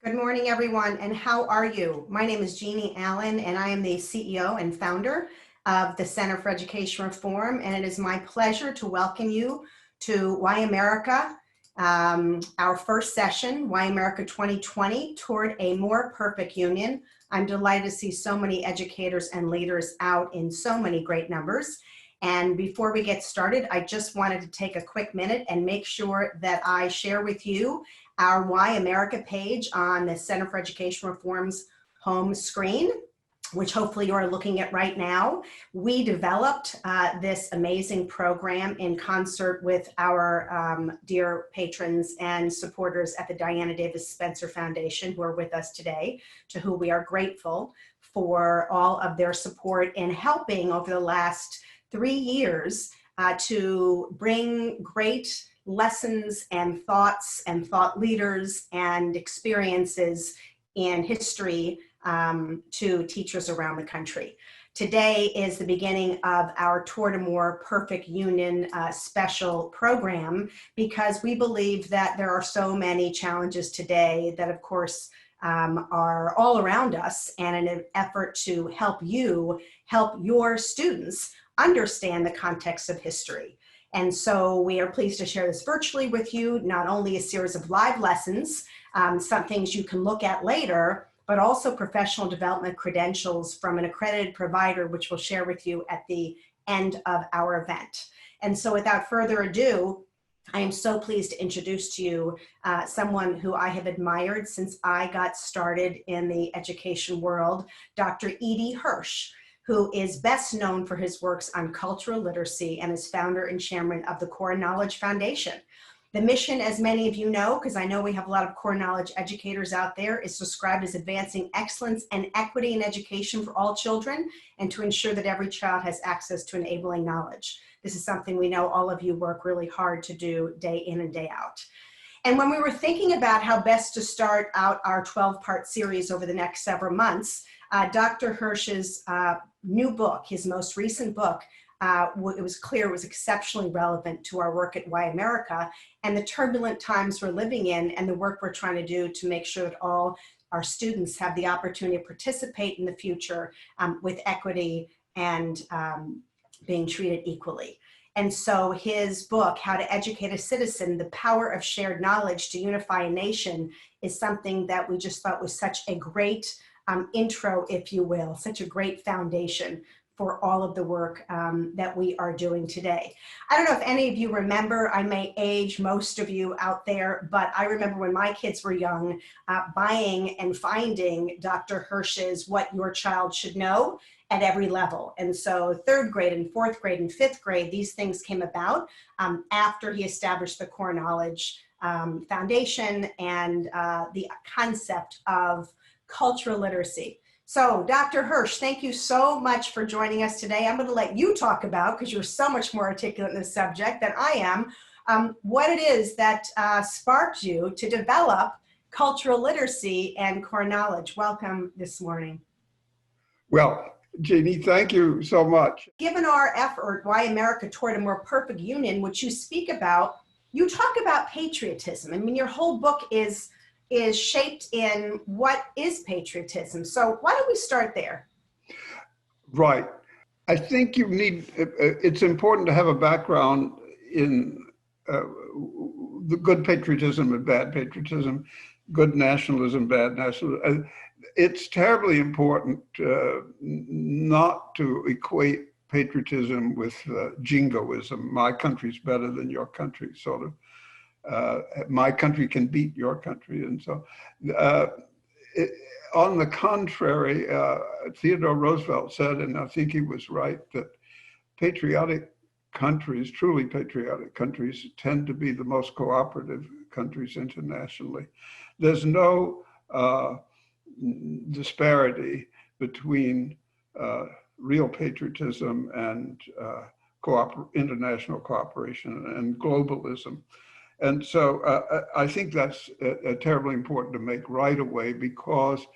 Good morning, everyone, and how are you? My name is Jeannie Allen, and I am the CEO and founder of the Center for Education Reform, and it is my pleasure to welcome you to Why America, our first session, Why America 2020, Toward a More Perfect Union. I'm delighted to see so many educators and leaders out in so many great numbers. And before we get started, I just wanted to take a quick minute and make sure that I share with you our Why America page on the Center for Education Reform's home screen, which hopefully you are looking at right now. We developed this amazing program in concert with our dear patrons and supporters at the Diana Davis Spencer Foundation, who are with us today, to whom we are grateful for all of their support in helping over the last 3 years to bring great lessons and thoughts and thought leaders and experiences in history to teachers around the country. Today is the beginning of our Toward a More Perfect Union special program, because we believe that there are so many challenges today that, of course, are all around us, and in an effort to help you help your students understand the context of history. And so we are pleased to share this virtually with you, not only a series of live lessons, some things you can look at later, but also professional development credentials from an accredited provider, which we'll share with you at the end of our event. And so without further ado, I am so pleased to introduce to you someone who I have admired since I got started in the education world, Dr. Hirsch, who is best known for his works on cultural literacy and is founder and chairman of the Core Knowledge Foundation. The mission, as many of you know, because I know we have a lot of core knowledge educators out there, is described as advancing excellence and equity in education for all children and to ensure that every child has access to enabling knowledge. This is something we know all of you work really hard to do day in and day out. And when we were thinking about how best to start out our 12-part series over the next several months, Dr. Hirsch's new book, his most recent book, it was clear it was exceptionally relevant to our work at Why America and the turbulent times we're living in and the work we're trying to do to make sure that all our students have the opportunity to participate in the future with equity and being treated equally. And so his book, How to Educate a Citizen, The Power of Shared Knowledge to Unify a Nation, is something that we just thought was such a great intro, if you will, such a great foundation for all of the work that we are doing today. I don't know if any of you remember, I may age most of you out there, but I remember when my kids were young, buying and finding Dr. Hirsch's What Your Child Should Know at every level. And so 3rd grade and 4th grade and 5th grade, these things came about after he established the Core Knowledge Foundation and the concept of cultural literacy. So Dr. Hirsch, thank you so much for joining us today. I'm going to let you talk about, because you're so much more articulate in this subject than I am, what it is that sparked you to develop cultural literacy and core knowledge. Welcome this morning. Well, Jeannie, thank you so much. Given our effort, Why America Toward a More Perfect Union, which you speak about, you talk about patriotism. I mean, your whole book is shaped in what is patriotism. So why don't we start there? Right. I think you need, it's important to have a background in the good patriotism and bad patriotism, good nationalism, bad nationalism. It's terribly important not to equate patriotism with jingoism. My country's better than your country, sort of. My country can beat your country. And so on the contrary, Theodore Roosevelt said, and I think he was right, that patriotic countries, truly patriotic countries, tend to be the most cooperative countries internationally. There's no disparity between real patriotism and international cooperation and globalism. And so I think that's terribly important to make right away, because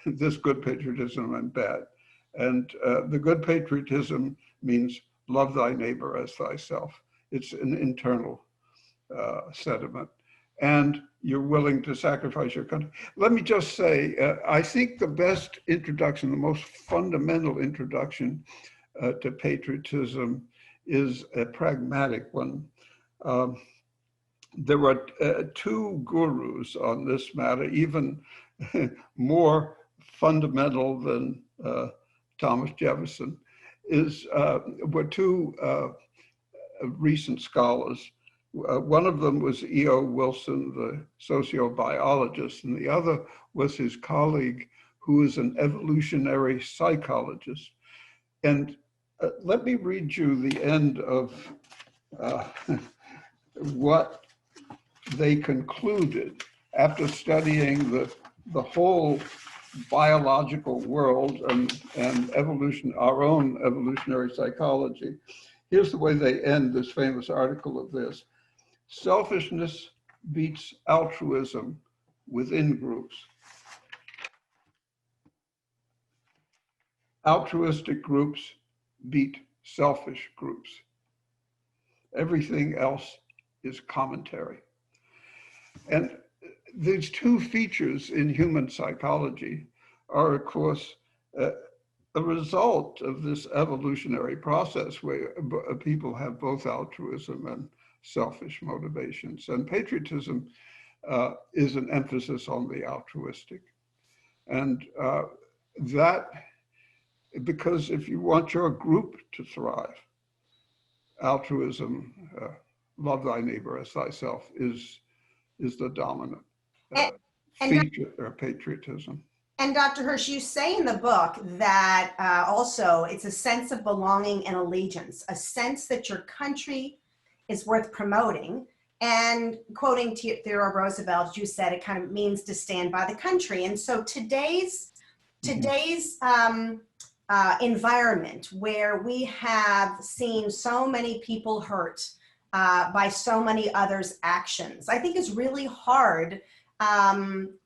there's good patriotism and bad. And the good patriotism means love thy neighbor as thyself. It's an internal sentiment. And you're willing to sacrifice your country. Let me just say, I think the best introduction, the most fundamental introduction to patriotism is a pragmatic one. Um, there were two gurus on this matter, even more fundamental than Thomas Jefferson, were two recent scholars. One of them was E.O. Wilson, the sociobiologist, and the other was his colleague, who is an evolutionary psychologist. And let me read you the end of what they concluded after studying the whole biological world and evolution, our own evolutionary psychology. Here's the way they end this famous article of this. Selfishness beats altruism within groups. Altruistic groups beat selfish groups. Everything else is commentary. And these two features in human psychology are, of course, a result of this evolutionary process where people have both altruism and selfish motivations. And patriotism is an emphasis on the altruistic. And that, because if you want your group to thrive, altruism, love thy neighbor as thyself, is the dominant feature of patriotism. And Dr. Hirsch, you say in the book that also it's a sense of belonging and allegiance, a sense that your country is worth promoting. And quoting Theodore Roosevelt, you said it kind of means to stand by the country. And so today's environment, where we have seen so many people hurt by so many others' actions, I think is really hard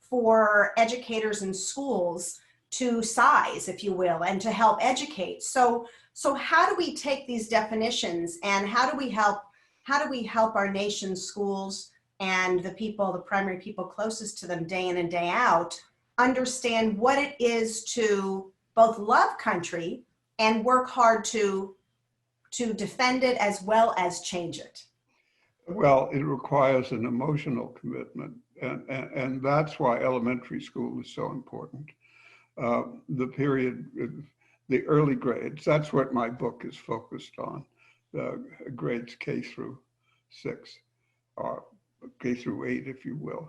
for educators in schools to size, if you will, and to help educate. So how do we take these definitions and how do we help our nation's schools and the primary people closest to them day in and day out, understand what it is to both love country and work hard to defend it as well as change it? Well, it requires an emotional commitment, and that's why elementary school is so important. The period, the early grades, that's what my book is focused on, grades K through 6, or K through 8, if you will.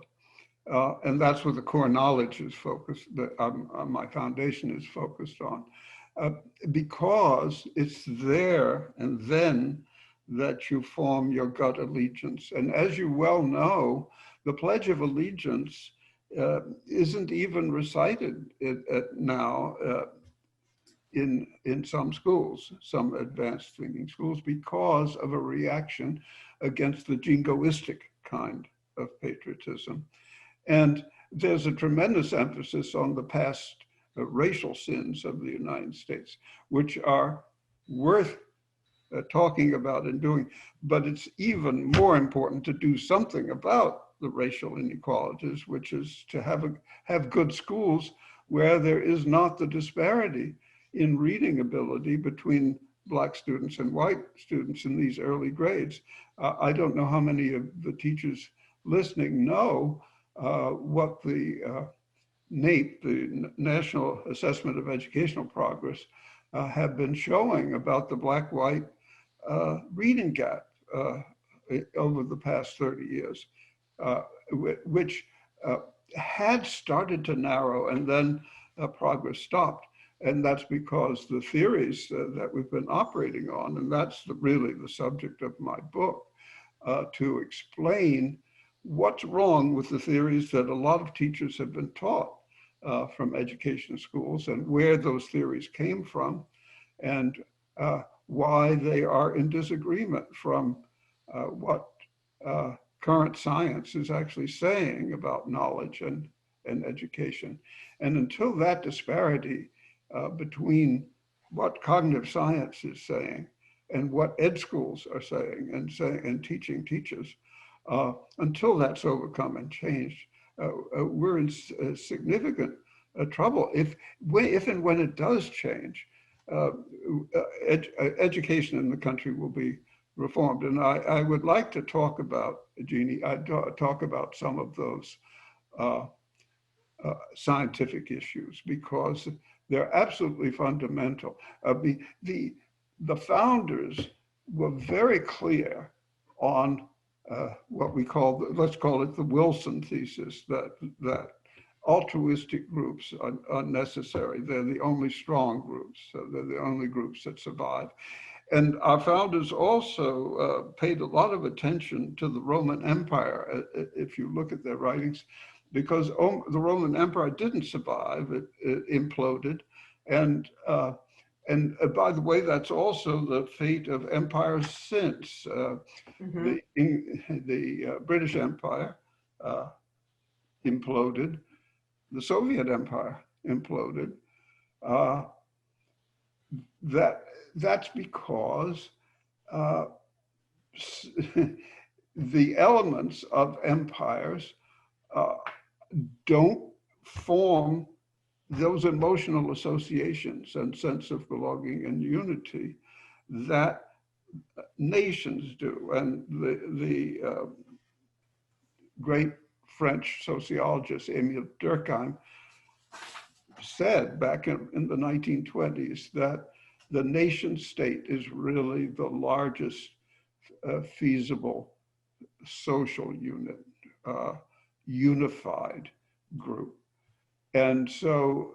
And that's what the core knowledge is focused, my foundation is focused on, because it's there and then that you form your gut allegiance. And as you well know, the Pledge of Allegiance isn't even recited now in some schools, some advanced thinking schools, because of a reaction against the jingoistic kind of patriotism. And there's a tremendous emphasis on the past racial sins of the United States, which are worth talking about and doing, but it's even more important to do something about the racial inequalities, which is to have good schools where there is not the disparity in reading ability between Black students and white students in these early grades. I don't know how many of the teachers listening know what the NAEP, the National Assessment of Educational Progress, have been showing about the Black-white reading gap over the past 30 years, which had started to narrow and then progress stopped. And that's because the theories that we've been operating on, and that's really the subject of my book, to explain what's wrong with the theories that a lot of teachers have been taught from education schools, and where those theories came from, and why they are in disagreement from what current science is actually saying about knowledge and education. And until that disparity between what cognitive science is saying and what ed schools are saying and teaching teachers, Until that's overcome and changed, we're in significant trouble. If and when it does change, education in the country will be reformed. And I would like to talk about, Jeannie, talk about some of those scientific issues, because they're absolutely fundamental. The founders were very clear on what we call, let's call it the Wilson thesis, that altruistic groups are necessary. They're the only strong groups. So they're the only groups that survive. And our founders also paid a lot of attention to the Roman Empire, if you look at their writings, because the Roman Empire didn't survive, it imploded. And by the way, that's also the fate of empires since. The British Empire imploded, the Soviet Empire imploded. That's because the elements of empires don't form those emotional associations and sense of belonging and unity that nations do. And the great French sociologist Émile Durkheim said back in the 1920s that the nation state is really the largest feasible social unit, unified group. And so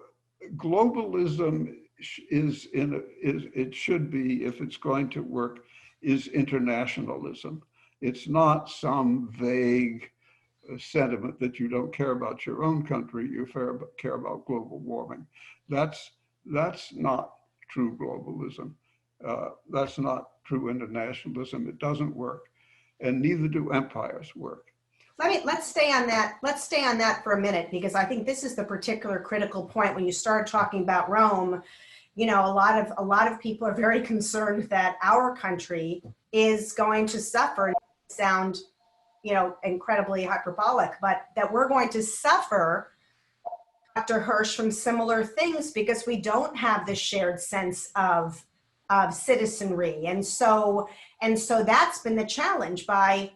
globalism it should be, if it's going to work, is internationalism. It's not some vague sentiment that you don't care about your own country, you care about global warming. That's not true globalism. That's not true internationalism. It doesn't work, and neither do empires work. Let's stay on that. Let's stay on that for a minute, because I think this is the particular critical point when you start talking about Rome. You know, a lot of people are very concerned that our country is going to suffer. Sound, you know, incredibly hyperbolic, but that we're going to suffer, Dr. Hirsch, from similar things because we don't have this shared sense of citizenry. And so that's been the challenge by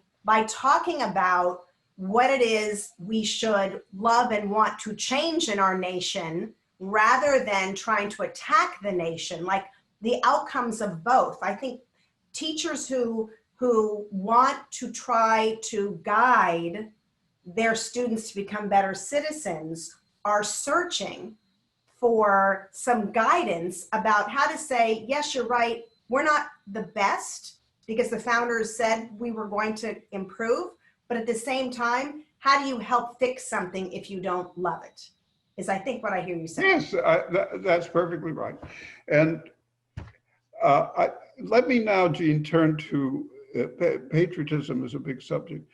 talking about what it is we should love and want to change in our nation, rather than trying to attack the nation, like the outcomes of both. I think teachers who want to try to guide their students to become better citizens are searching for some guidance about how to say, yes, you're right, we're not the best because the founders said we were going to improve, but at the same time, how do you help fix something if you don't love it? Is I think what I hear you saying. Yes, that's perfectly right. And let me now, Jean, turn to patriotism is a big subject,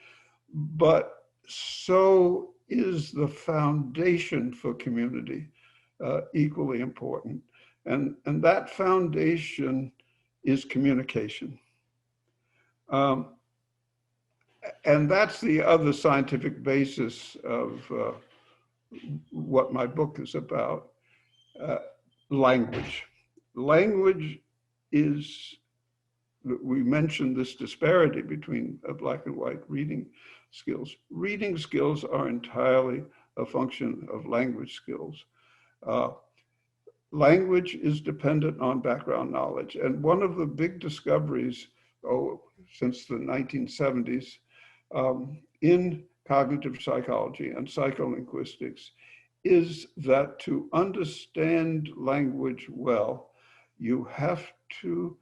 but so is the foundation for community equally important. And that foundation is communication. And that's the other scientific basis of what my book is about. Language. Language is, we mentioned this disparity between black and white reading skills. Reading skills are entirely a function of language skills. Language is dependent on background knowledge. And one of the big discoveries, since the 1970s, in cognitive psychology and psycholinguistics is that to understand language well, you have to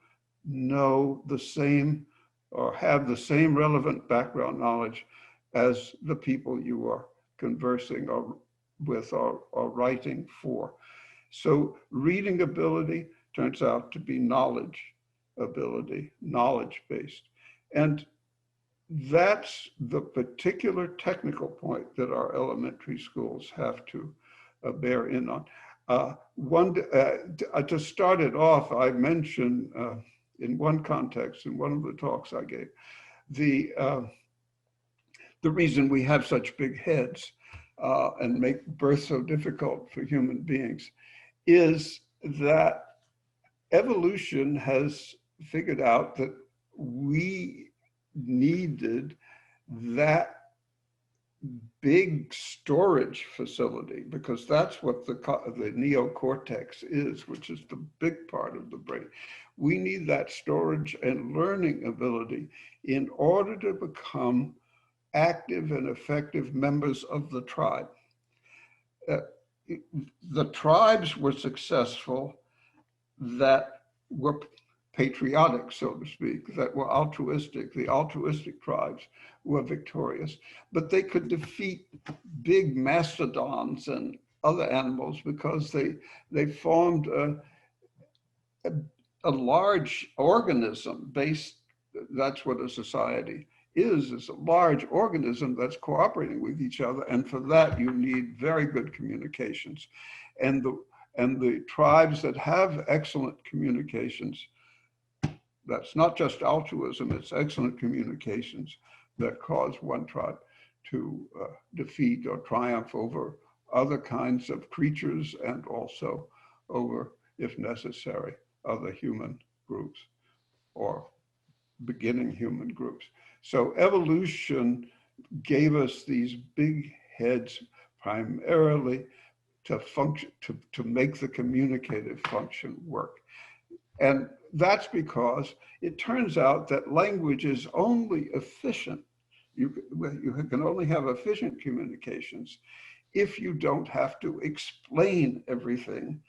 know the same or have the same relevant background knowledge as the people you are conversing with or writing for. So reading ability turns out to be knowledge ability, knowledge-based. And that's the particular technical point that our elementary schools have to bear in on. To start it off, I mentioned in one context, in one of the talks I gave, the the reason we have such big heads and make birth so difficult for human beings is that evolution has figured out that we needed that big storage facility, because that's what the neocortex is, which is the big part of the brain. We need that storage and learning ability in order to become active and effective members of the tribe. The tribes were successful that were patriotic, so to speak, that were altruistic. The altruistic tribes were victorious, but they could defeat big mastodons and other animals because they formed a large organism based, that's what a society is a large organism that's cooperating with each other. And for that, you need very good communications. And the tribes that have excellent communications, that's not just altruism, it's excellent communications that cause one tribe to defeat or triumph over other kinds of creatures and also over, if necessary, other human groups or beginning human groups. So evolution gave us these big heads primarily to function, to make the communicative function work. And that's because it turns out that language is only efficient. You can only have efficient communications if you don't have to explain everything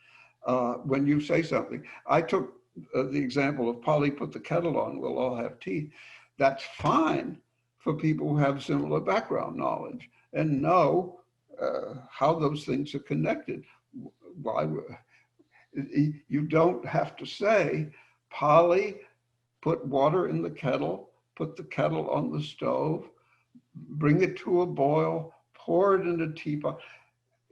when you say something. I took the example of Polly put the kettle on, we'll all have tea. That's fine for people who have similar background knowledge and know how those things are connected. Why? You don't have to say, Polly, put water in the kettle, put the kettle on the stove, bring it to a boil, pour it in a teapot,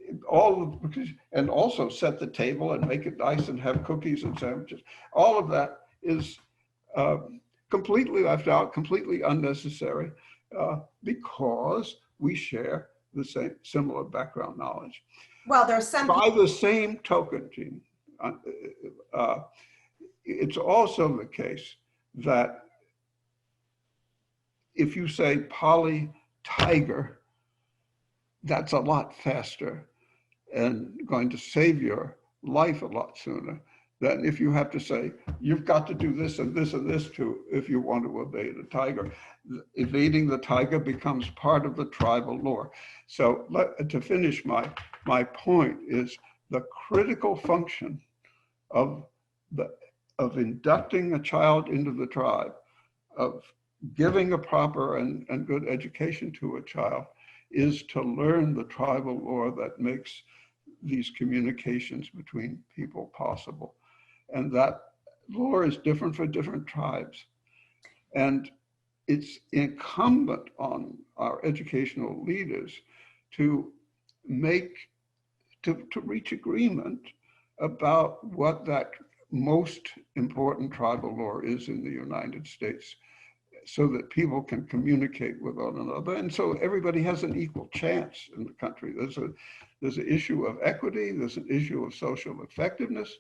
and also set the table and make it nice and have cookies and sandwiches. All of that is completely left out, completely unnecessary, because we share the same similar background knowledge. Well, there's some by the same token, Jean, it's also the case that if you say Polly Tiger, that's a lot faster and going to save your life a lot sooner than if you have to say, you've got to do this and this and this too if you want to evade a tiger. Evading the tiger becomes part of the tribal lore. So to finish my point is the critical function of inducting a child into the tribe, of giving a proper and good education to a child, is to learn the tribal lore that makes these communications between people possible. And that lore is different for different tribes. And it's incumbent on our educational leaders to reach agreement about what that most important tribal lore is in the United States, so that people can communicate with one another. And so everybody has an equal chance in the country. There's an issue of equity, there's an issue of social effectiveness.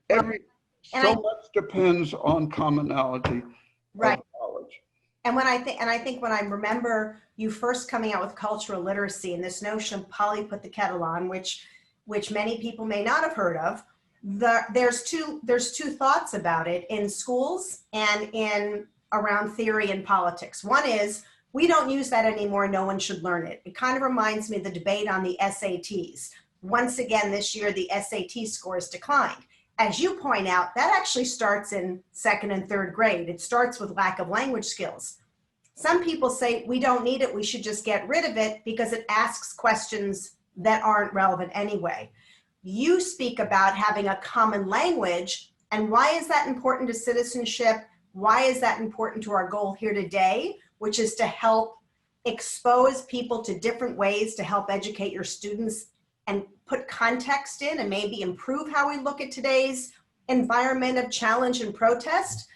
So much depends on commonality of knowledge. And I think when I remember you first coming out with cultural literacy and this notion of Polly put the kettle on, which many people may not have heard of, there's two thoughts about it in schools and in around theory and politics. One is, we don't use that anymore, no one should learn it. It kind of reminds me of the debate on the SATs. Once again, this year, the SAT scores declined. As you point out, that actually starts in second and third grade. It starts with lack of language skills. Some people say we don't need it, we should just get rid of it because it asks questions that aren't relevant anyway. You speak about having a common language, and why is that important to citizenship? Why is that important to our goal here today, which is to help expose people to different ways to help educate your students and put context in and maybe improve how we look at today's environment of challenge and protest?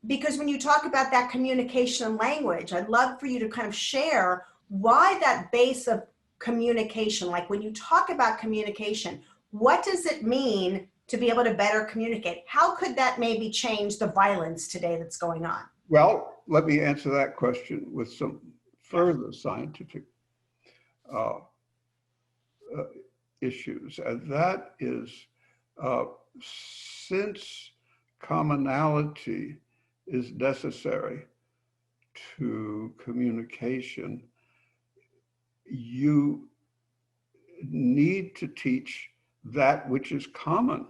because when you talk about that communication and language, I'd love for you to kind of share why that base of communication, like when you talk about communication, what does it mean to be able to better communicate? How could that maybe change the violence today that's going on? Well, let me answer that question with some further scientific uh, uh, issues. And that is, uh, since commonality is necessary to communication, you need to teach that which is common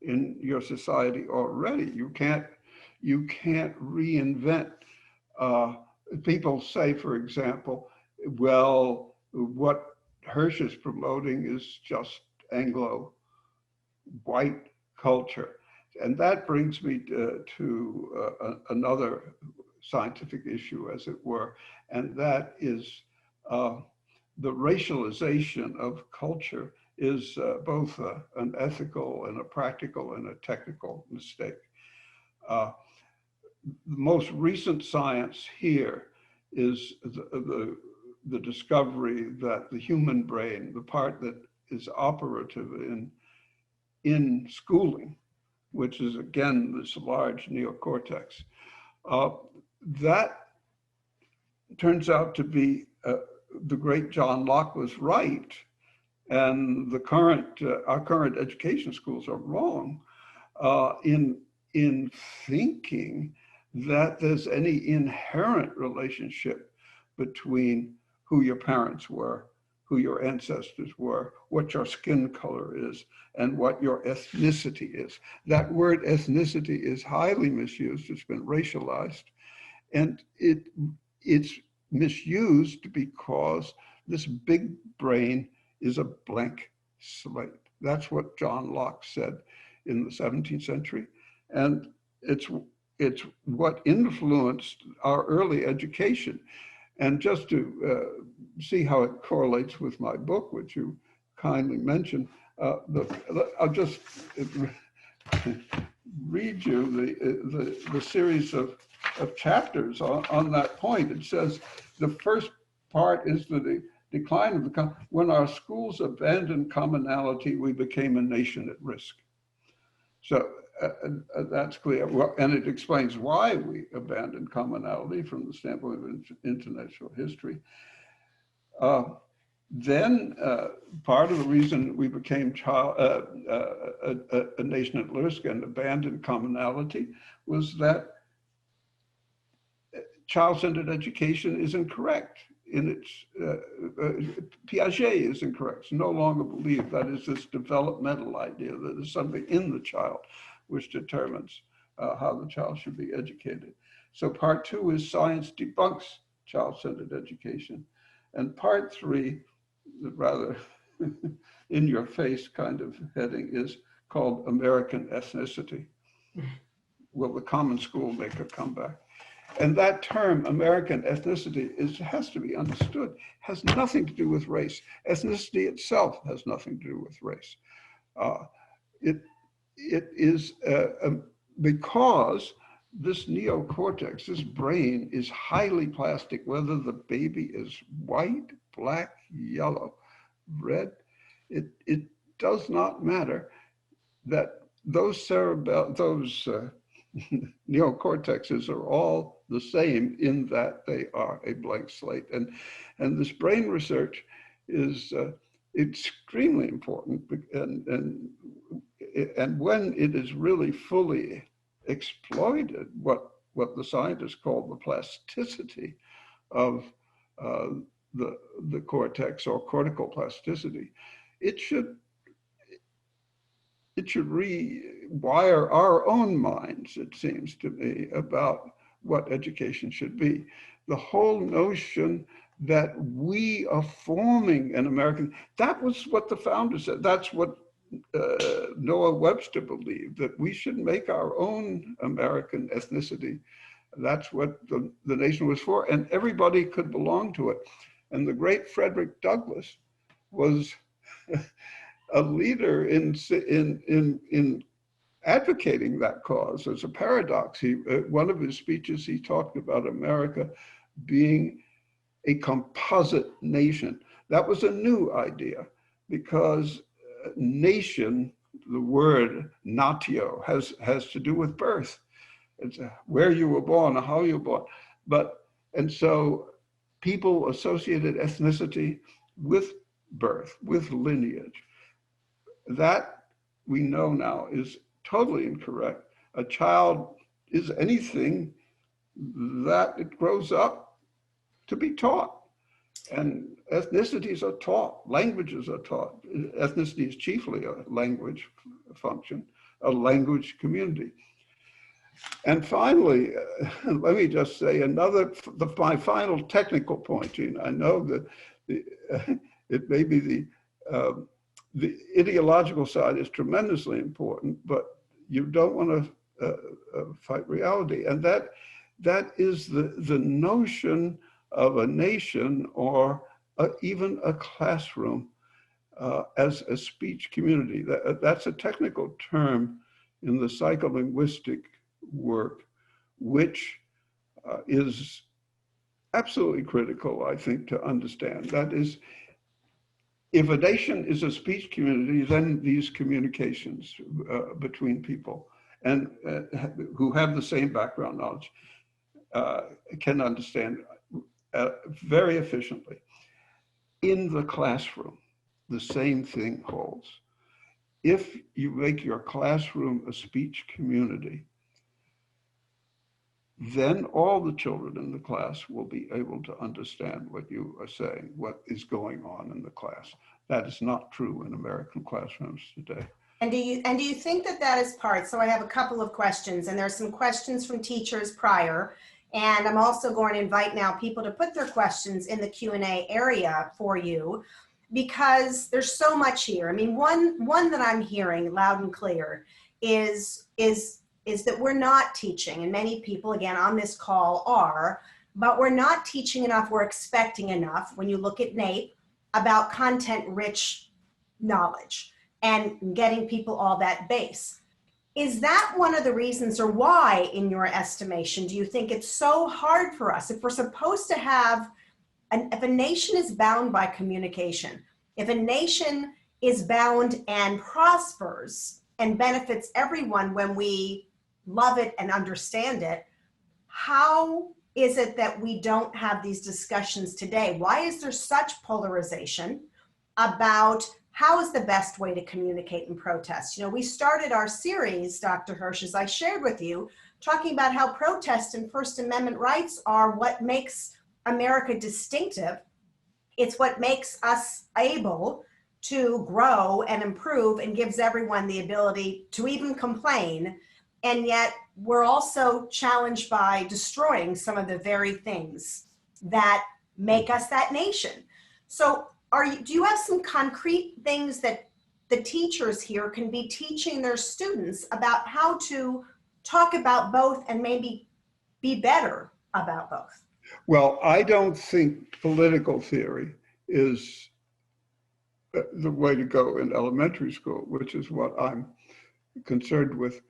in your society already. You can't reinvent. People say, for example, well, what Hirsch is promoting is just Anglo white culture. And that brings me another scientific issue, as it were, and that is the racialization of culture is both an ethical and a practical and a technical mistake. The most recent science here is the discovery that the human brain, the part that is operative in schooling, which is again this large neocortex, that turns out to be the great John Locke was right, and our current education schools are wrong in thinking that there's any inherent relationship between who your parents were, who your ancestors were, what your skin color is, and what your ethnicity is. That word ethnicity is highly misused. It's been racialized, and it's misused because this big brain is a blank slate. That's what John Locke said in the 17th century. And it's what influenced our early education. And just to see how it correlates with my book, which you kindly mentioned, I'll just read you the series of chapters on that point. It says the first part is the decline of when our schools abandoned commonality, we became a nation at risk. So that's clear. Well, and it explains why we abandoned commonality from the standpoint of international history. Then part of the reason we became a nation at risk and abandoned commonality was that child-centered education is incorrect in its, Piaget is incorrect. It's no longer believed. That is this developmental idea that there's something in the child which determines how the child should be educated. So part two is science debunks child-centered education. And part three, the rather in your face kind of heading, is called American ethnicity. Will the common school make a comeback? And that term, American ethnicity, has to be understood, has nothing to do with race. Ethnicity itself has nothing to do with race. It is because this neocortex, this brain, is highly plastic, whether the baby is white, black, yellow, red, it does not matter that those neocortexes are all the same in that they are a blank slate. And this brain research is extremely important, and when it is really fully exploited, what the scientists call the plasticity of the cortex, or cortical plasticity, it should rewire our own minds, it seems to me, about what education should be. The whole notion that we are forming an American, that was what the founder said. That's what Noah Webster believed, that we should make our own American ethnicity. That's what the nation was for, and everybody could belong to it. And the great Frederick Douglass was a leader in advocating that cause. As a paradox. One of his speeches, he talked about America being a composite nation. That was a new idea because nation, the word natio, has to do with birth. It's where you were born or how you were born. And so people associated ethnicity with birth, with lineage. That we know now is totally incorrect. A child is anything that it grows up to be taught. And ethnicities are taught, languages are taught. Ethnicity is chiefly a language function, a language community. And finally, let me just say my final technical point, Gene. I know that it may be the ideological side is tremendously important, but you don't want to fight reality. And that is the notion of a nation or even a classroom as a speech community. That's a technical term in the psycholinguistic work, which is absolutely critical, I think, to understand. That is, if a nation is a speech community, then these communications between people and who have the same background knowledge can understand very efficiently. In the classroom, the same thing holds. If you make your classroom a speech community, then all the children in the class will be able to understand what you are saying, what is going on in the class. That is not true in American classrooms today. And do you think that is part? So I have a couple of questions, and there's some questions from teachers prior, and I'm also going to invite now people to put their questions in the Q&A area for you, because there's so much here. I mean, one that I'm hearing loud and clear is that we're not teaching, and many people, again, on this call are, but we're not teaching enough, we're expecting enough, when you look at NAEP, about content-rich knowledge and getting people all that base. Is that one of the reasons, or why, in your estimation, do you think it's so hard for us, if we're supposed to have, if a nation is bound by communication, if a nation is bound and prospers and benefits everyone when we love it and understand it, how is it that we don't have these discussions today? Why is there such polarization about how is the best way to communicate and protest? You know, we started our series, Dr. Hirsch, as I shared with you, talking about how protest and First Amendment rights are what makes America distinctive. It's what makes us able to grow and improve and gives everyone the ability to even complain. And yet we're also challenged by destroying some of the very things that make us that nation. So do you have some concrete things that the teachers here can be teaching their students about how to talk about both and maybe be better about both? Well, I don't think political theory is the way to go in elementary school, which is what I'm concerned with.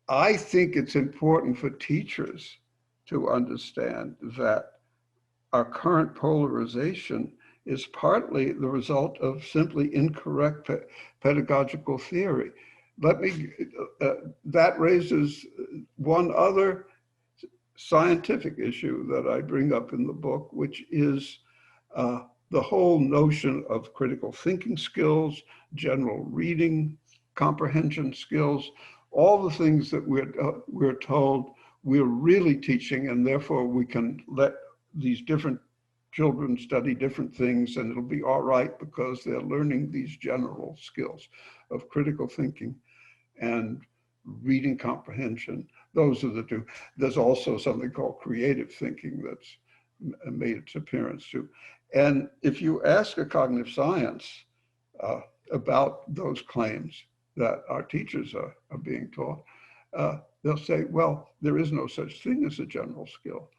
I think it's important for teachers to understand that our current polarization is partly the result of simply incorrect pedagogical theory. That raises one other scientific issue that I bring up in the book, which is the whole notion of critical thinking skills, general reading, comprehension skills, all the things that we're told we're really teaching, and therefore we can let these different children study different things and it'll be all right because they're learning these general skills of critical thinking and reading comprehension. Those are the two. There's also something called creative thinking that's made its appearance too. And if you ask a cognitive science about those claims that our teachers are being taught, they'll say, well, there is no such thing as a general skill.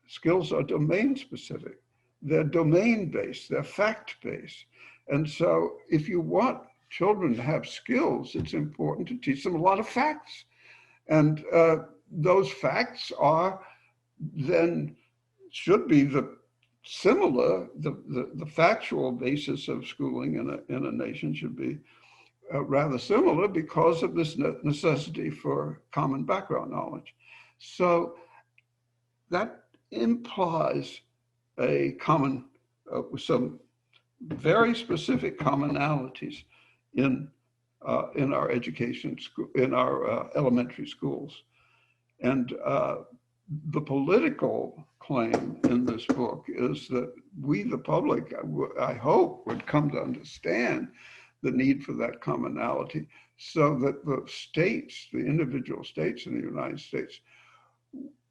Skills are domain specific. They're domain based, they're fact based. And so if you want children have skills, it's important to teach them a lot of facts. And those facts are then should be the factual basis of schooling in a nation should be rather similar because of this necessity for common background knowledge. So that implies a common, some very specific commonalities in our education school, in our elementary schools. And the political claim in this book is that we, the public, I hope, would come to understand the need for that commonality so that the states, the individual states in the United States,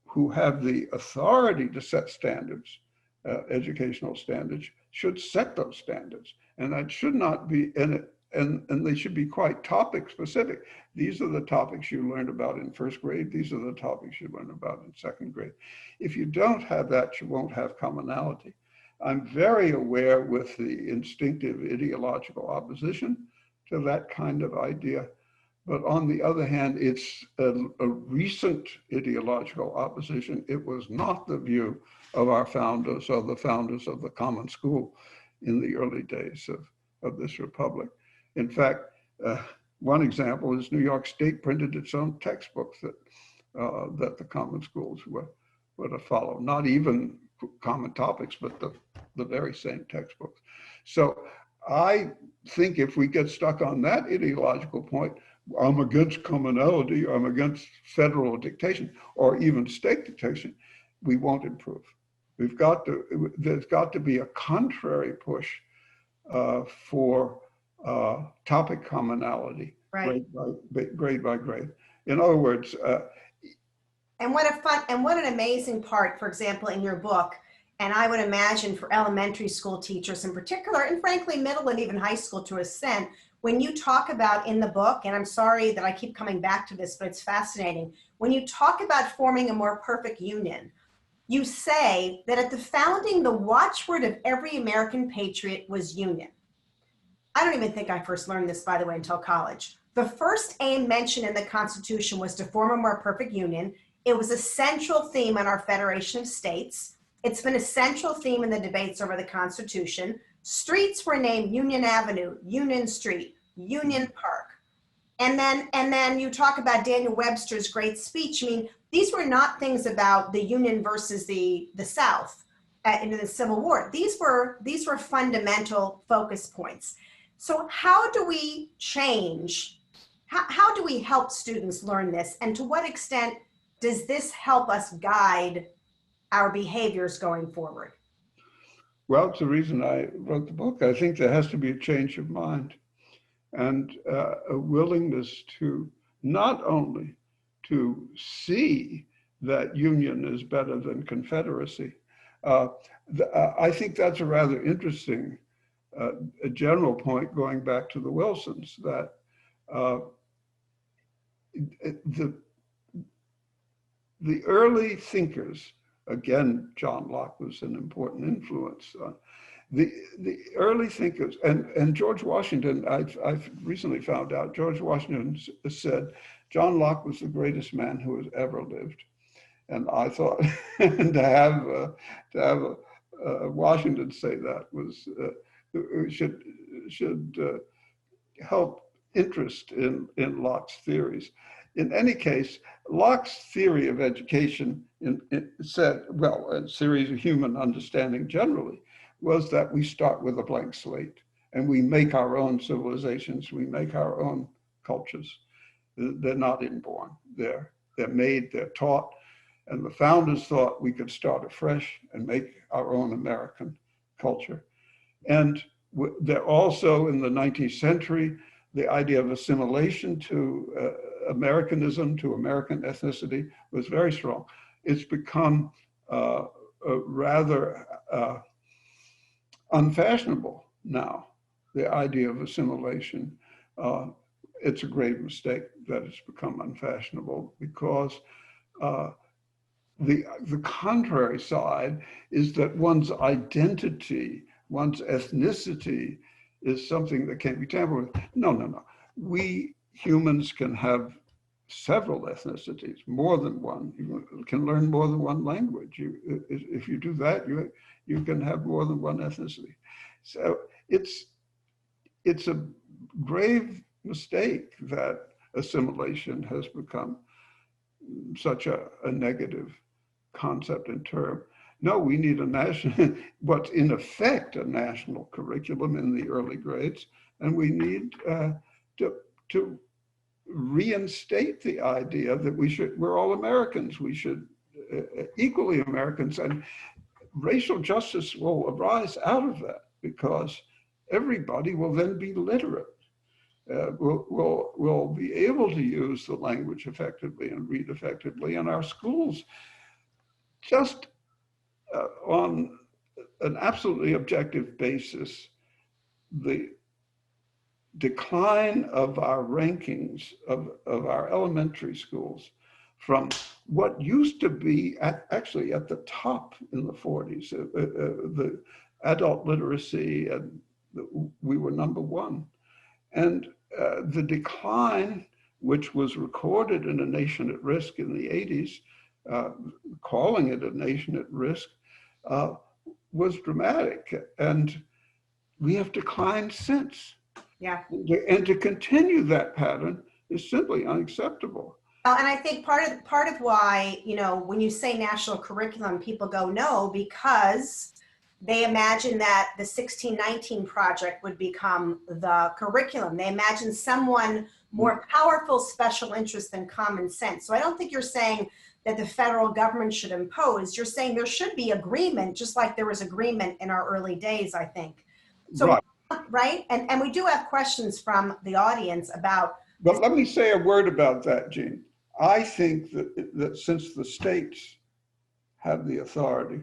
who have the authority to set standards, educational standards, should set those standards. And that should not be in it. And they should be quite topic specific. These are the topics you learned about in first grade. These are the topics you learn about in second grade. If you don't have that, you won't have commonality. I'm very aware with the instinctive ideological opposition to that kind of idea. But on the other hand, it's a recent ideological opposition. It was not the view of our founders or the founders of the common school in the early days of this republic. In fact, one example is New York State printed its own textbooks that the common schools were to follow. Not even common topics, but the very same textbooks. So I think if we get stuck on that ideological point, I'm against commonality, I'm against federal dictation, or even state dictation, we won't improve. There's got to be a contrary push for topic commonality, right, grade by grade. In other words, and what an amazing part, for example, in your book, and I would imagine for elementary school teachers in particular, and frankly, middle and even high school to a extent, when you talk about in the book, and I'm sorry that I keep coming back to this, but it's fascinating. When you talk about forming a more perfect union, you say that at the founding, the watchword of every American patriot was union. I don't even think I first learned this, by the way, until college. The first aim mentioned in the Constitution was to form a more perfect union. It was a central theme in our Federation of States. It's been a central theme in the debates over the Constitution. Streets were named Union Avenue, Union Street, Union Park. And then you talk about Daniel Webster's great speech. I mean, these were not things about the Union versus the South in the Civil War. These were fundamental focus points. So how do we change? How do we help students learn this? And to what extent does this help us guide our behaviors going forward? Well, it's the reason I wrote the book. I think there has to be a change of mind and a willingness to not only to see that union is better than confederacy. I think that's a rather interesting a general point going back to the Wilsons, that the early thinkers, again, John Locke was an important influence. The early thinkers, and George Washington, I've recently found out, George Washington said, John Locke was the greatest man who has ever lived. And I thought to have Washington say that was, should help interest in Locke's theories. In any case, Locke's theory of education said, well, a series of human understanding generally, was that we start with a blank slate and we make our own civilizations, we make our own cultures. They're not inborn, they're made, they're taught. And the founders thought we could start afresh and make our own American culture. And there also in the 19th century, the idea of assimilation to Americanism, to American ethnicity was very strong. It's become rather unfashionable now, the idea of assimilation. It's a grave mistake that it's become unfashionable because the contrary side is that one's identity, one's ethnicity is something that can't be tampered with. No, no, no. We humans can have several ethnicities, more than one. You can learn more than one language. If you do that, you can have more than one ethnicity. So it's a grave mistake that assimilation has become such a negative concept and term. No, we need a national, what's in effect a national curriculum in the early grades, and we need to reinstate the idea that we're all Americans. We should equally Americans, and racial justice will arise out of that because everybody will then be literate. We'll be able to use the language effectively and read effectively, and our schools just on an absolutely objective basis, the decline of our rankings of our elementary schools from what used to be actually at the top in the 40s, the adult literacy, and we were number one. And the decline, which was recorded in A Nation at Risk in the 80s, calling it a nation at risk, was dramatic. And we have declined since. Yeah. And to continue that pattern is simply unacceptable. Well, and I think part of why, when you say national curriculum, people go, no, because they imagine that the 1619 project would become the curriculum. They imagine someone more powerful special interest than common sense. So I don't think you're saying that the federal government should impose. You're saying there should be agreement, just like there was agreement in our early days, I think. So, right? And we do have questions from the audience about. But let me say a word about that, Jean. I think that since the states have the authority,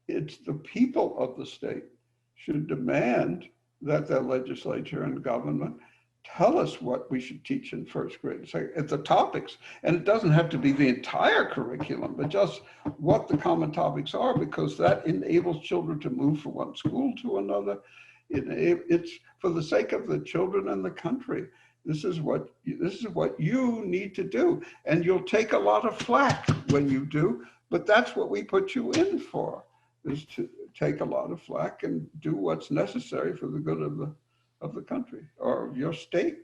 it's the people of the state should demand that their legislature and government tell us what we should teach in first grade. So it's the topics, and it doesn't have to be the entire curriculum, but just what the common topics are, because that enables children to move from one school to another. It's for the sake of the children and the country. This is what you need to do, and you'll take a lot of flack when you do, but that's what we put you in for, is to take a lot of flack and do what's necessary for the good of the country or your state.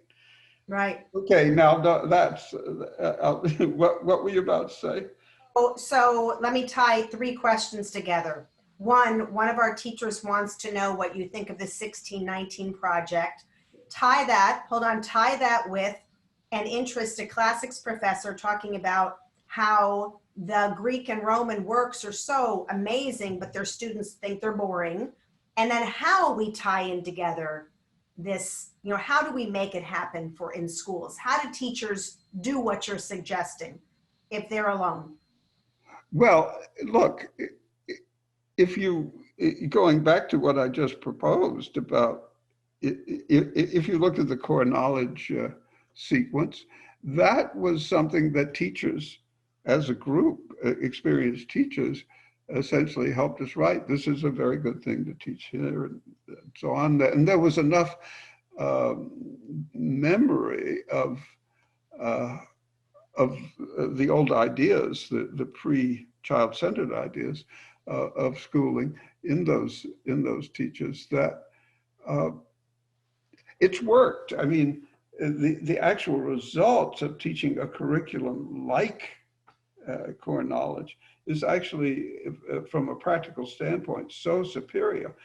Right. Okay, now that's what were you about to say? So let me tie three questions together. One of our teachers wants to know what you think of the 1619 project. Tie that with an interest, a classics professor talking about how the Greek and Roman works are so amazing, but their students think they're boring. And then how we tie in together this, how do we make it happen in schools? How do teachers do what you're suggesting if they're alone? Well, look, if you, going back to what I just proposed about, if you look at the core knowledge sequence, that was something that teachers as a group, experienced teachers, essentially helped us write. This is a very good thing to teach here, and so on. And there was enough memory of the old ideas, the pre-child-centered ideas of schooling in those teachers that it's worked. I mean, the actual results of teaching a curriculum like core knowledge is actually, from a practical standpoint, so superior.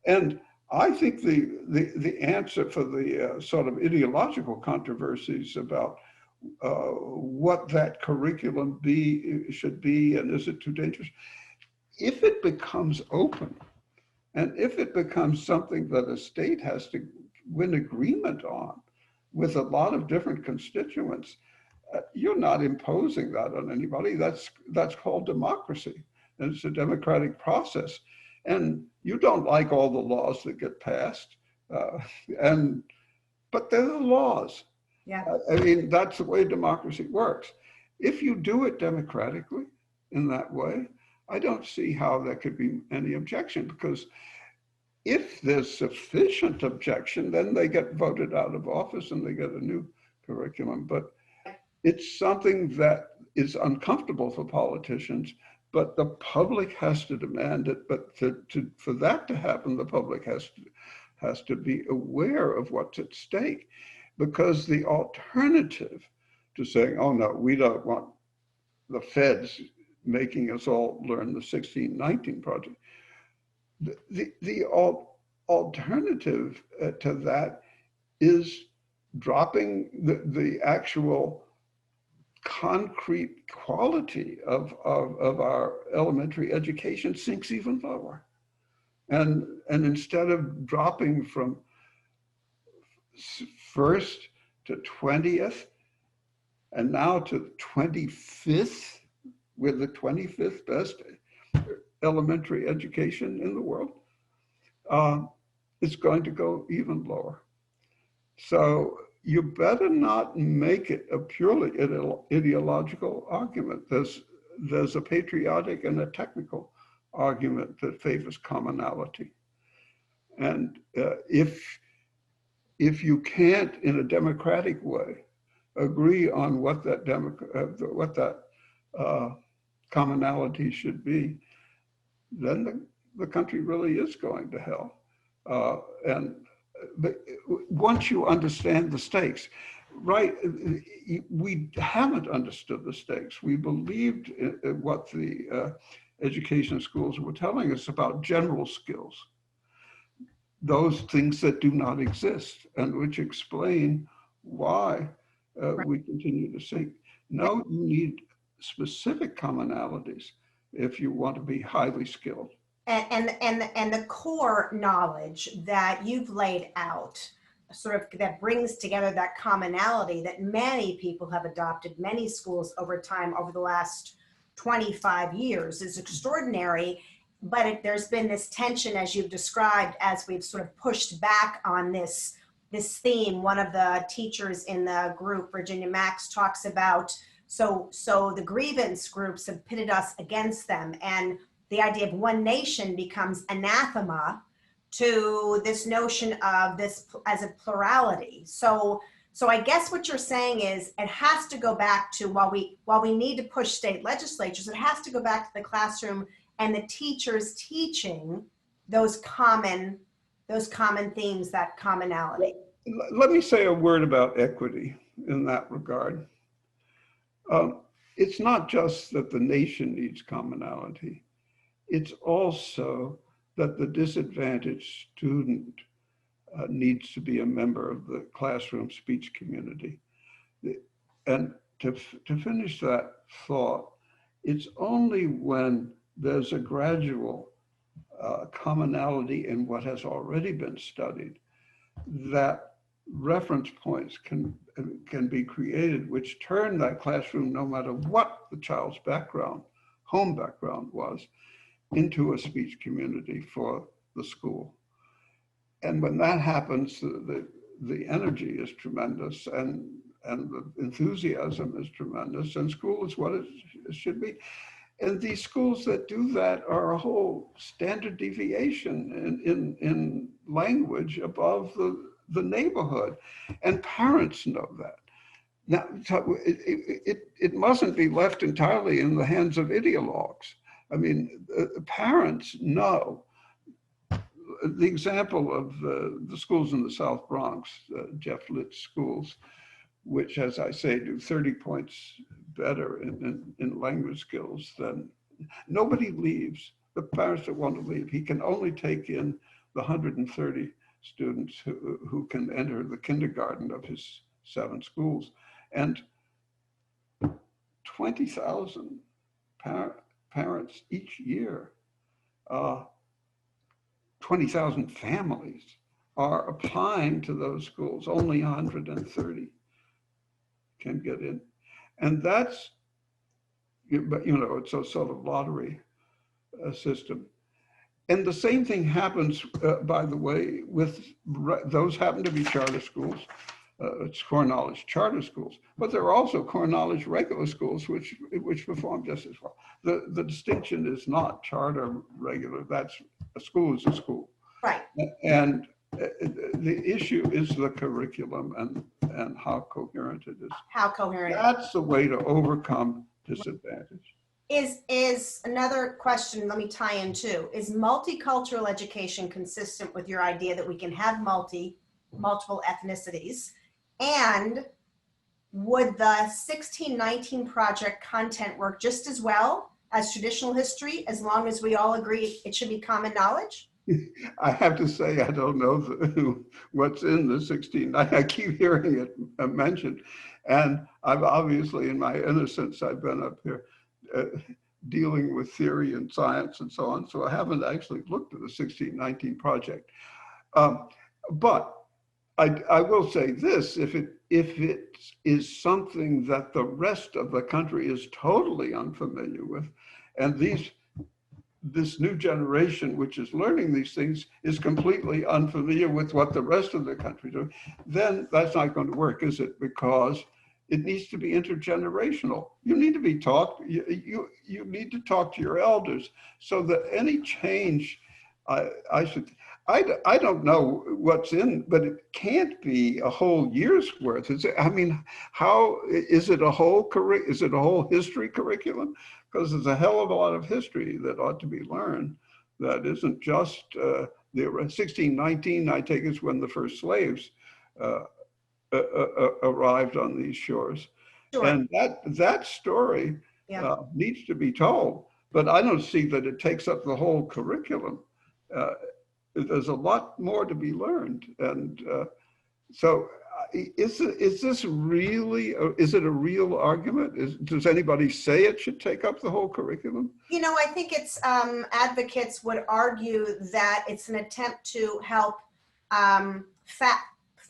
And I think the answer for the sort of ideological controversies about what that curriculum should be, and is it too dangerous? If it becomes open, and if it becomes something that a state has to win agreement on with a lot of different constituents, you're not imposing that on anybody. That's called democracy, and it's a democratic process. And you don't like all the laws that get passed, but they're the laws. Yeah. I mean, that's the way democracy works. If you do it democratically in that way, I don't see how there could be any objection, because if there's sufficient objection, then they get voted out of office and they get a new curriculum. But it's something that is uncomfortable for politicians, but the public has to demand it. But for that to happen, the public has to be aware of what's at stake, because the alternative to saying, oh no, we don't want the feds making us all learn the 1619 project. The alternative to that is dropping the actual concrete quality of our elementary education sinks even lower. And instead of dropping from first to 20th, and now to 25th, we're the 25th best elementary education in the world, it's going to go even lower. So you better not make it a purely ideological argument. There's a patriotic and a technical argument that favors commonality. And if you can't, in a democratic way, agree on what that commonality should be, then the country really is going to hell. But once you understand the stakes, right, we haven't understood the stakes. We believed in what the education schools were telling us about general skills, those things that do not exist, and which explain why we continue to sink. No, you need specific commonalities if you want to be highly skilled. And the core knowledge that you've laid out, sort of that brings together that commonality that many people have adopted, many schools over time, over the last 25 years, is extraordinary. But there's been this tension, as you've described, as we've sort of pushed back on this theme. One of the teachers in the group, Virginia Max, talks about, so the grievance groups have pitted us against them, and the idea of one nation becomes anathema to this notion of this as a plurality. So I guess what you're saying is it has to go back to, while we need to push state legislatures, it has to go back to the classroom and the teachers teaching those common themes, that commonality. Let me say a word about equity in that regard. It's not just that the nation needs commonality. It's also that the disadvantaged student needs to be a member of the classroom speech community. And to finish that thought, it's only when there's a gradual commonality in what has already been studied that reference points can be created, which turn that classroom, no matter what the child's background, home background was, into a speech community for the school. And when that happens, the energy is tremendous, and the enthusiasm is tremendous, and school is what it should be. And these schools that do that are a whole standard deviation in language above the neighborhood. And parents know that. Now, it mustn't be left entirely in the hands of ideologues. I mean, parents know. The example of the schools in the South Bronx, Jeff Litt's schools, which, as I say, do 30 points better in language skills than nobody leaves. The parents that want to leave, he can only take in the 130 students who can enter the kindergarten of his 7 schools. And 20,000 parents each year, 20,000 families are applying to those schools. Only 130 can get in. And that's, but you know, it's a sort of lottery system. And the same thing happens, by the way, with those happen to be charter schools. It's core knowledge charter schools, but there are also core knowledge regular schools which perform just as well. The distinction is not charter regular. That's a school is a school. Right. And the issue is the curriculum and how coherent it is. How coherent. That's the way to overcome disadvantage. Is another question, let me tie in too. Is multicultural education consistent with your idea that we can have multiple ethnicities? And would the 1619 project content work just as well as traditional history, as long as we all agree it should be common knowledge? I have to say, I don't know what's in the 16. I keep hearing it mentioned. And I've obviously, in my innocence, I've been up here dealing with theory and science and so on. So I haven't actually looked at the 1619 project. But I will say this, if it is something that the rest of the country is totally unfamiliar with, and this new generation, which is learning these things, is completely unfamiliar with what the rest of the country doing, then that's not going to work, is it? Because it needs to be intergenerational. You need to be taught, you need to talk to your elders so that any change, I don't know what's in, but it can't be a whole year's worth. Is it? I mean, how is it a whole history curriculum? Because there's a hell of a lot of history that ought to be learned. That isn't just the 1619. I take is when the first slaves arrived on these shores, Sure. and that story needs to be told. But I don't see that it takes up the whole curriculum. There's a lot more to be learned, and so is this really? Is it a real argument? Does anybody say it should take up the whole curriculum? You know, I think it's advocates would argue that it's an attempt to help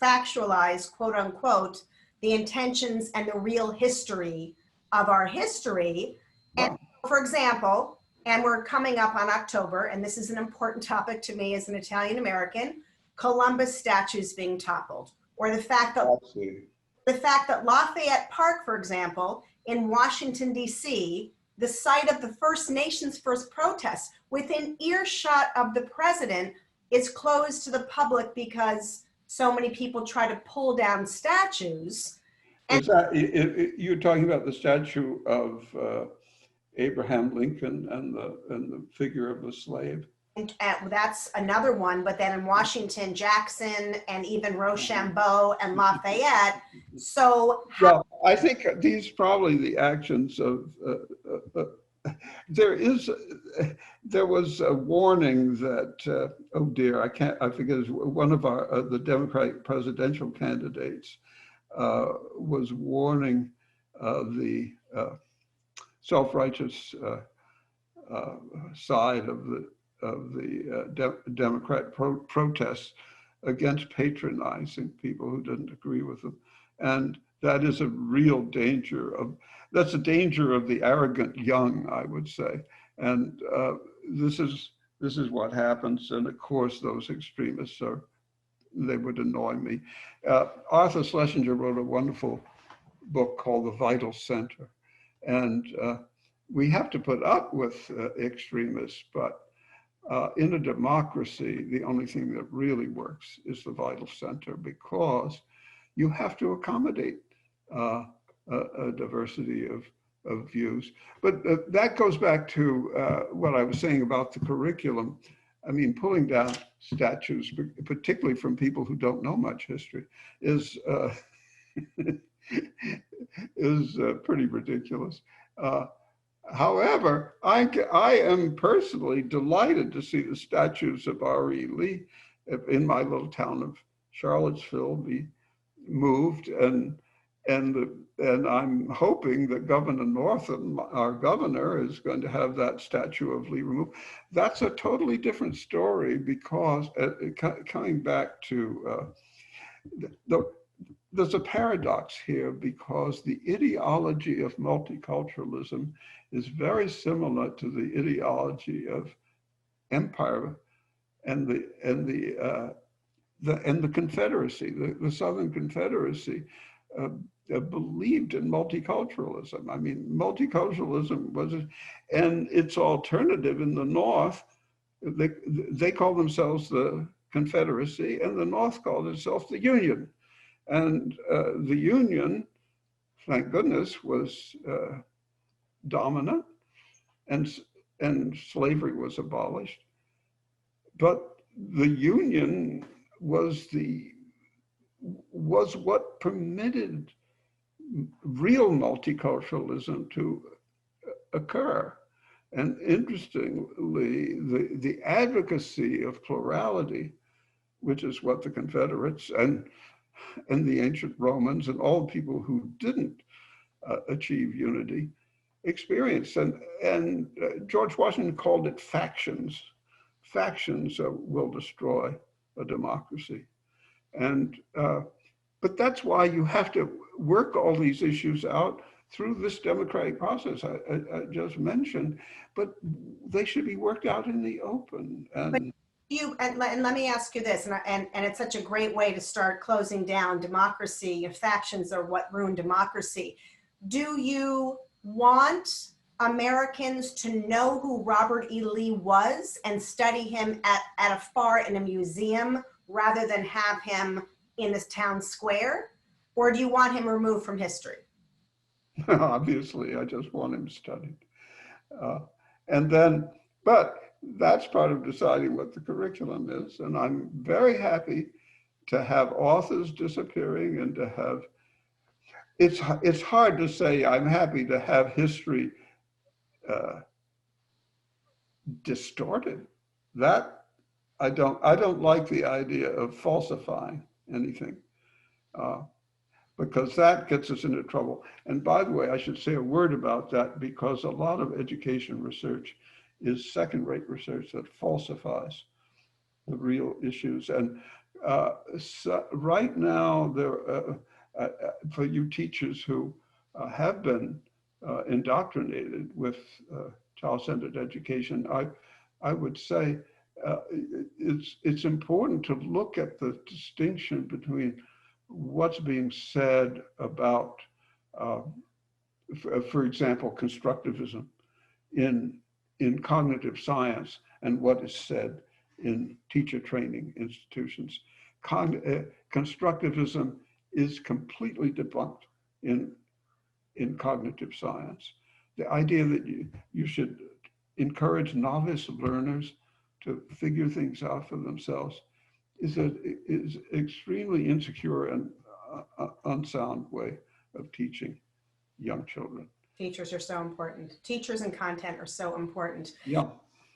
factualize, quote unquote, the intentions and the real history of our history. And for example, and we're coming up on October, and this is an important topic to me as an Italian American, Columbus statues being toppled, or the fact that Lafayette Park, for example, in Washington, D.C., the site of the First Nations first protest, within earshot of the president, is closed to the public because so many people try to pull down statues. And is that, you're talking about the statue of Abraham Lincoln and the figure of the slave? And that's another one, but then in Washington, Jackson, and even Rochambeau and Lafayette. So well, I think these probably the actions of there was a warning that oh dear, I forget, one of the Democratic presidential candidates was warning the self-righteous side of the Democrat protests against patronizing people who didn't agree with them. And that is a real danger that's a danger of the arrogant young, I would say. And this is what happens. And of course, those extremists they would annoy me. Arthur Schlesinger wrote a wonderful book called The Vital Center. And we have to put up with extremists, but in a democracy, the only thing that really works is the vital center, because you have to accommodate a diversity of views. But that goes back to what I was saying about the curriculum. I mean, pulling down statues, particularly from people who don't know much history, is pretty ridiculous. However, I am personally delighted to see the statues of R.E. Lee in my little town of Charlottesville be moved, and I'm hoping that Governor Northam, our governor, is going to have that statue of Lee removed. That's a totally different story, because coming back to there's a paradox here, because the ideology of multiculturalism is very similar to the ideology of empire and the Confederacy. The Southern Confederacy believed in multiculturalism. I mean, multiculturalism was, and its alternative in the North they call themselves the Confederacy, and the North called itself the Union. And the Union, thank goodness, was dominant, and slavery was abolished. But the Union was what permitted real multiculturalism to occur. And interestingly, the advocacy of plurality, which is what the Confederates and the ancient Romans and all people who didn't achieve unity experienced. And George Washington called it factions. Factions will destroy a democracy. And but that's why you have to work all these issues out through this democratic process I just mentioned, but they should be worked out in the open. And and let me ask you this, and it's such a great way to start closing down democracy. Factions are what ruin democracy. Do you want Americans to know who Robert E. Lee was and study him at afar in a museum rather than have him in this town square? Or do you want him removed from history? Obviously, I just want him studied. But that's part of deciding what the curriculum is. And I'm very happy to have authors disappearing and to have, it's hard to say I'm happy to have history distorted. That I don't like the idea of falsifying anything. Because that gets us into trouble. And by the way, I should say a word about that, because a lot of education research is second-rate research that falsifies the real issues. And so right now, for you teachers who have been indoctrinated with child-centered education, I would say it's important to look at the distinction between what's being said about, for example, constructivism in cognitive science and what is said in teacher training institutions. Constructivism is completely debunked in cognitive science. The idea that you should encourage novice learners to figure things out for themselves is extremely insecure and unsound way of teaching young children. Teachers are so important. Teachers and content are so important. Yeah.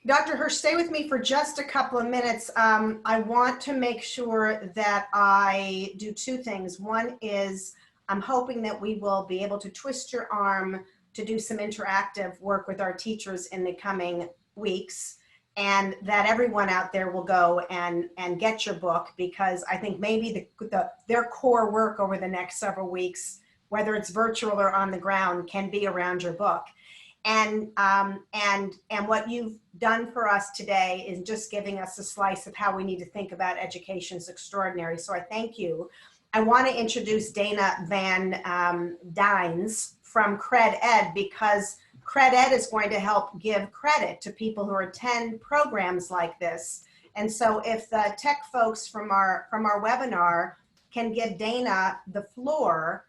Dr. Hirsch, stay with me for just a couple of minutes. I want to make sure that I do two things. One is I'm hoping that we will be able to twist your arm to do some interactive work with our teachers in the coming weeks, and that everyone out there will go and get your book, because I think maybe their core work over the next several weeks, whether it's virtual or on the ground, can be around your book. And what you've done for us today is just giving us a slice of how we need to think about education is extraordinary. So I thank you. I want to introduce Dana Van Dynes from Cred Ed, because Cred Ed is going to help give credit to people who attend programs like this. And so if the tech folks from our webinar can give Dana the floor,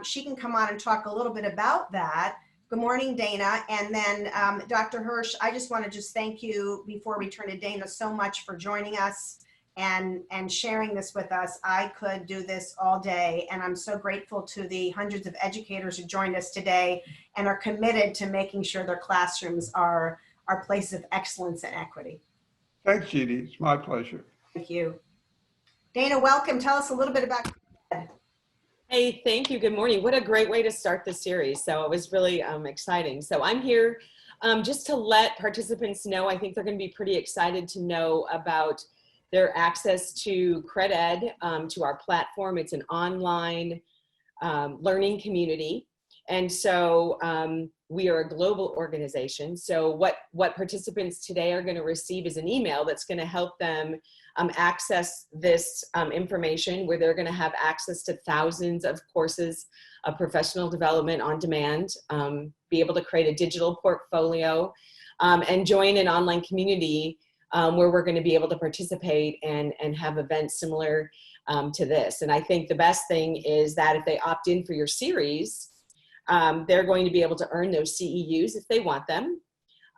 she can come on and talk a little bit about that. Good morning, Dana. And then Dr. Hirsch, I just want to just thank you before we turn to Dana so much for joining us and sharing this with us. I could do this all day, and I'm so grateful to the hundreds of educators who joined us today and are committed to making sure their classrooms are places of excellence and equity. Thanks, Jeannie. It's my pleasure. Thank you. Dana, welcome. Tell us a little bit about Cred. Hey, thank you. Good morning. What a great way to start the series. So it was really exciting. So I'm here just to let participants know. I think they're going to be pretty excited to know about their access to Cred Ed, to our platform. It's an online learning community. And so we are a global organization. So what participants today are going to receive is an email that's going to help them access this information, where they're going to have access to thousands of courses of professional development on demand, be able to create a digital portfolio, and join an online community where we're going to be able to participate and have events similar to this. And I think the best thing is that if they opt in for your series, they're going to be able to earn those CEUs if they want them.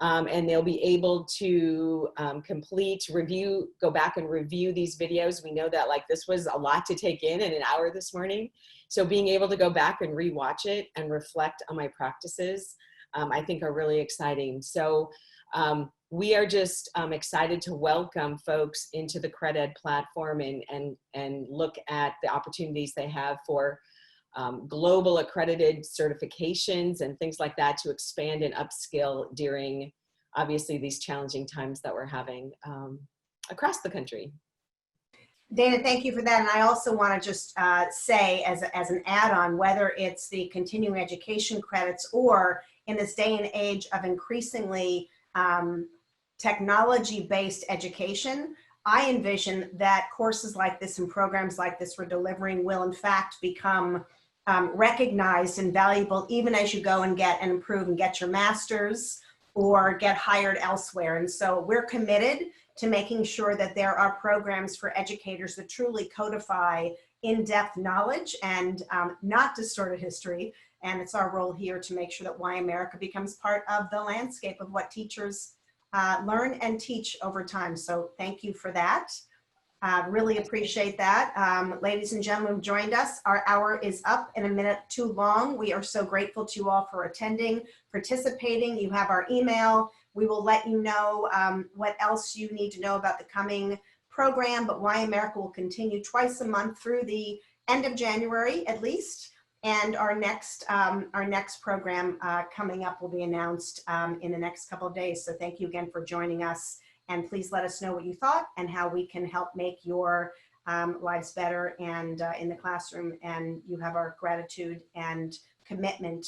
And they'll be able to go back and review these videos. We know that like this was a lot to take in an hour this morning. So being able to go back and rewatch it and reflect on my practices, I think are really exciting. So we are just excited to welcome folks into the CredEd platform and look at the opportunities they have for global accredited certifications and things like that to expand and upskill during obviously these challenging times that we're having across the country. Dana, thank you for that. And I also want to just say as an add-on, whether it's the continuing education credits or in this day and age of increasingly technology-based education, I envision that courses like this and programs like this we're delivering will in fact become recognized and valuable even as you go and get and improve and get your master's or get hired elsewhere. And so we're committed to making sure that there are programs for educators that truly codify in-depth knowledge and not distorted history. And it's our role here to make sure that Why America becomes part of the landscape of what teachers learn and teach over time. So thank you for that. Really appreciate that. Ladies and gentlemen who joined us, our hour is up in a minute too long. We are so grateful to you all for attending, participating. You have our email. We will let you know what else you need to know about the coming program, but Why America will continue twice a month through the end of January at least. And our next program coming up will be announced in the next couple of days. So thank you again for joining us. And please let us know what you thought and how we can help make your lives better and in the classroom. And you have our gratitude and commitment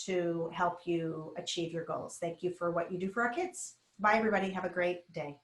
to help you achieve your goals. Thank you for what you do for our kids. Bye, everybody. Have a great day.